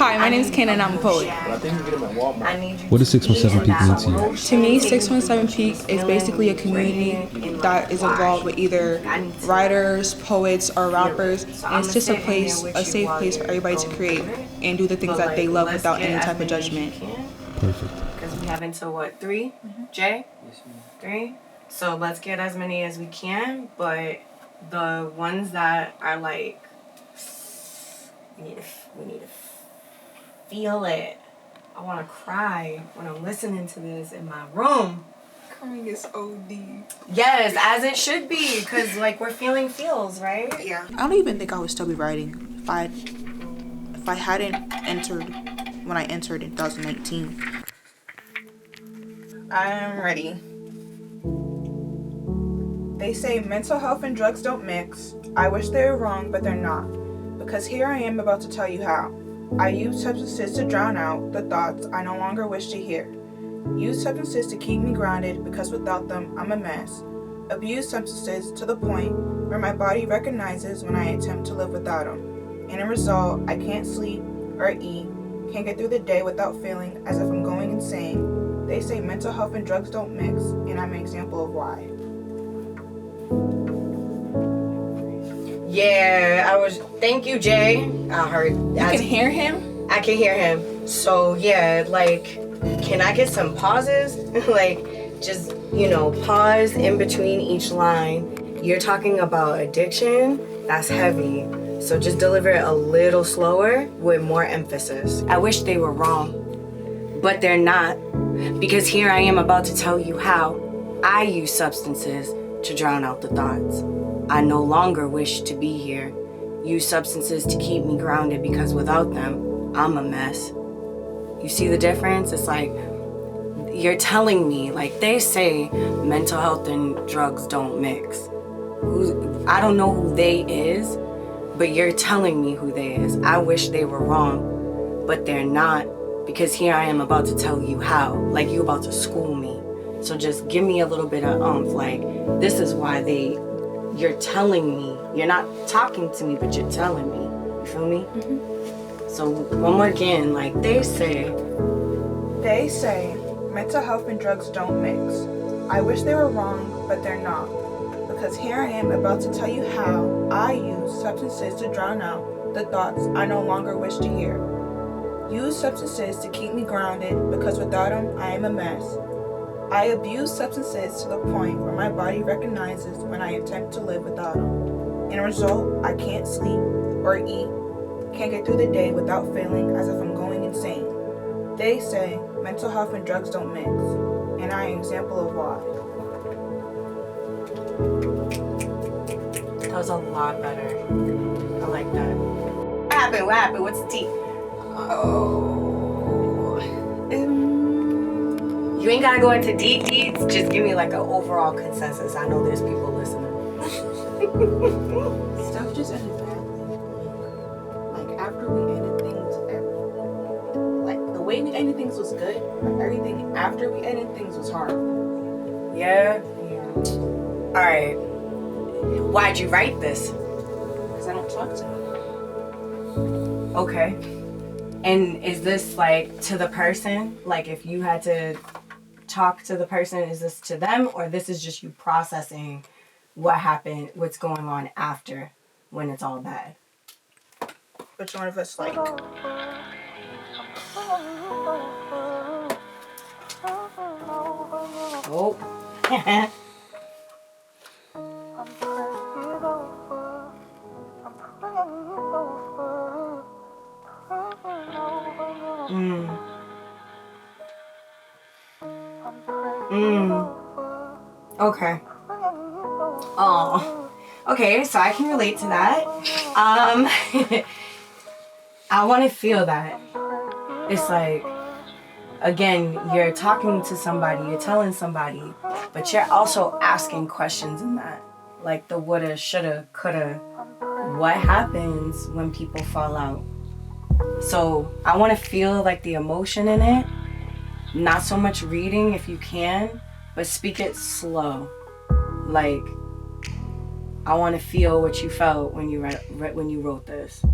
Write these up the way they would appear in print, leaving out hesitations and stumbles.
Hi, my name is Kaena and I'm a poet. What does 617 Peak mean to you? To me, 617 Peak is basically a community that is involved with either writers, poets, or rappers. And it's just a safe place for everybody to create and do the things that they love without any type of judgment. Perfect. Because we have until what, 3? Jay? Yes, ma'am. 3? So let's get as many as we can, but the ones that are like, we need to feel it. I want to cry when I'm listening to this in my room. Crying is OD. Yes, as it should be, because like we're feeling feels, right? Yeah. I don't even think I would still be writing if I hadn't entered when I entered in 2019. I'm ready. They say mental health and drugs don't mix. I wish they were wrong, but they're not. Because here I am about to tell you how. I use substances to drown out the thoughts I no longer wish to hear. Use substances to keep me grounded because without them, I'm a mess. Abuse substances to the point where my body recognizes when I attempt to live without them. In a result, I can't sleep or eat, can't get through the day without feeling as if I'm going insane. They say mental health and drugs don't mix, and I'm an example of why. Yeah, thank you, Jay. I heard. You can hear him? I can hear him. So yeah, like, can I get some pauses? Like, just, pause in between each line. You're talking about addiction, that's heavy. So just deliver it a little slower with more emphasis. I wish they were wrong, but they're not. Because here I am about to tell you how I use substances to drown out the thoughts. I no longer wish to be here. Use substances to keep me grounded because without them, I'm a mess. You see the difference? It's like, you're telling me, like they say, mental health and drugs don't mix. I don't know who they is, but you're telling me who they is. I wish they were wrong, but they're not, because here I am about to tell you how, like you about to school me. So just give me a little bit of like, this is why you're telling me. You're not talking to me, but you're telling me. You feel me? Mm-hmm. So one more again, like they say. They say mental health and drugs don't mix. I wish they were wrong, but they're not. Because here I am about to tell you how I use substances to drown out the thoughts I no longer wish to hear. Use substances to keep me grounded because without them, I am a mess. I abuse substances to the point where my body recognizes when I attempt to live without them. In a result, I can't sleep or eat, can't get through the day without feeling as if I'm going insane. They say mental health and drugs don't mix, and I am an example of why. That was a lot better. I like that. What happened? What's the tea? You ain't gotta go into deep deeds. Just give me like an overall consensus. I know there's people listening. Stuff just ended badly. Like after we ended things, like the way we ended things was good, but everything after we ended things was hard. Yeah. All right. Why'd you write this? Because I don't talk to them. Okay. And is this like to the person? Like if you had to talk to the person, is this to them, or this is just you processing what happened, what's going on after when it's all bad? Which one of us like? Oh. Okay. Oh. Okay, so I can relate to that. I want to feel that. It's like, again, you're talking to somebody, you're telling somebody, but you're also asking questions in that. Like the woulda, shoulda, coulda. What happens when people fall out? So I want to feel like the emotion in it. Not so much reading if you can, but speak it slow. Like, I want to feel what you felt when you wrote this.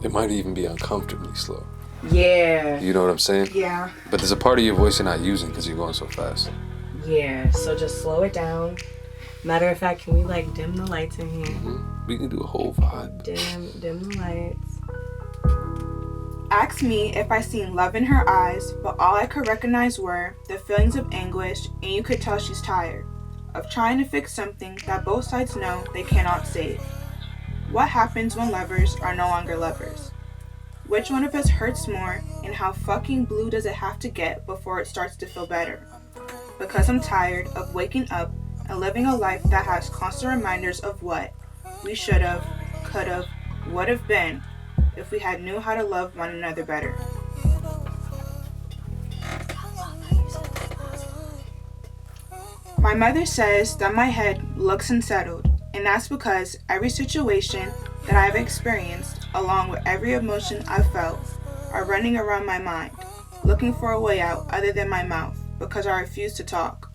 It might even be uncomfortably slow. Yeah. You know what I'm saying? Yeah. But there's a part of your voice you're not using because you're going so fast. Yeah, so just slow it down. Matter of fact, can we like dim the lights in here? Mm-hmm. We can do a whole vibe. Dim the lights. Asked me if I seen love in her eyes, but all I could recognize were the feelings of anguish, and you could tell she's tired of trying to fix something that both sides know they cannot save. What happens when lovers are no longer lovers? Which one of us hurts more, and how fucking blue does it have to get before it starts to feel better? Because I'm tired of waking up and living a life that has constant reminders of what we should have, could have, would have been if we had knew how to love one another better. My mother says that my head looks unsettled, and that's because every situation that I've experienced, along with every emotion I've felt, are running around my mind, looking for a way out other than my mouth, because I refuse to talk.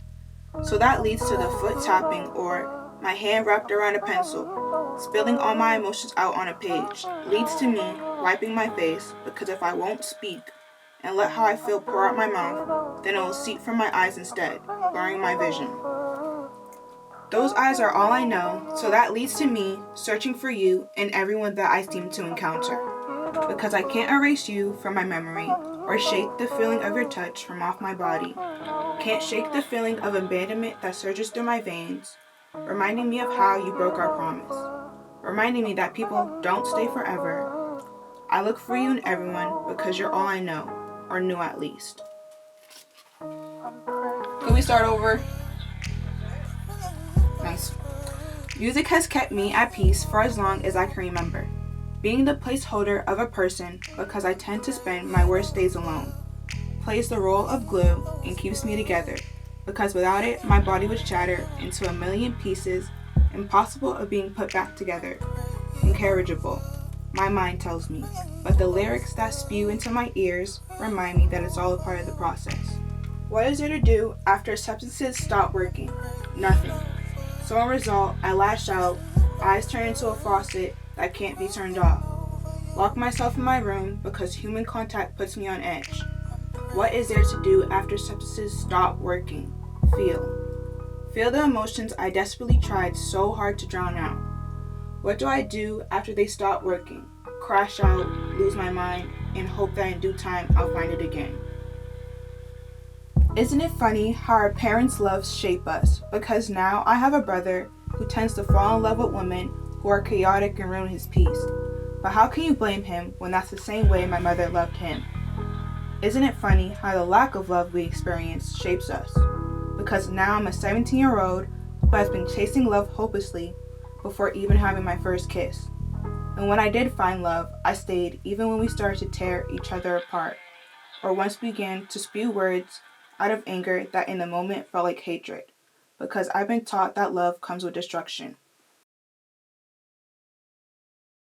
So that leads to the foot tapping or my hand wrapped around a pencil, spilling all my emotions out on a page, leads to me wiping my face, because if I won't speak and let how I feel pour out my mouth, then it will seep from my eyes instead, blurring my vision. Those eyes are all I know, so that leads to me searching for you and everyone that I seem to encounter. Because I can't erase you from my memory or shake the feeling of your touch from off my body. Can't shake the feeling of abandonment that surges through my veins, reminding me of how you broke our promise. Reminding me that people don't stay forever. I look for you and everyone because you're all I know, or knew at least. Can we start over? Nice. Music has kept me at peace for as long as I can remember, being the placeholder of a person because I tend to spend my worst days alone. Plays the role of glue and keeps me together, because without it, my body would shatter into a million pieces, impossible of being put back together. Incorrigible, my mind tells me, but the lyrics that spew into my ears remind me that it's all a part of the process. What is there to do after substances stop working? Nothing. So in result, I lash out, eyes turn into a faucet that can't be turned off. Lock myself in my room because human contact puts me on edge. What is there to do after substances stop working? Feel. Feel the emotions I desperately tried so hard to drown out. What do I do after they stop working? Crash out, lose my mind, and hope that in due time I'll find it again. Isn't it funny how our parents' loves shape us? Because now I have a brother who tends to fall in love with women who are chaotic and ruin his peace. But how can you blame him when that's the same way my mother loved him? Isn't it funny how the lack of love we experience shapes us? Because now I'm a 17-year-old who has been chasing love hopelessly before even having my first kiss. And when I did find love, I stayed even when we started to tear each other apart, or once we began to spew words out of anger that in the moment felt like hatred, because I've been taught that love comes with destruction.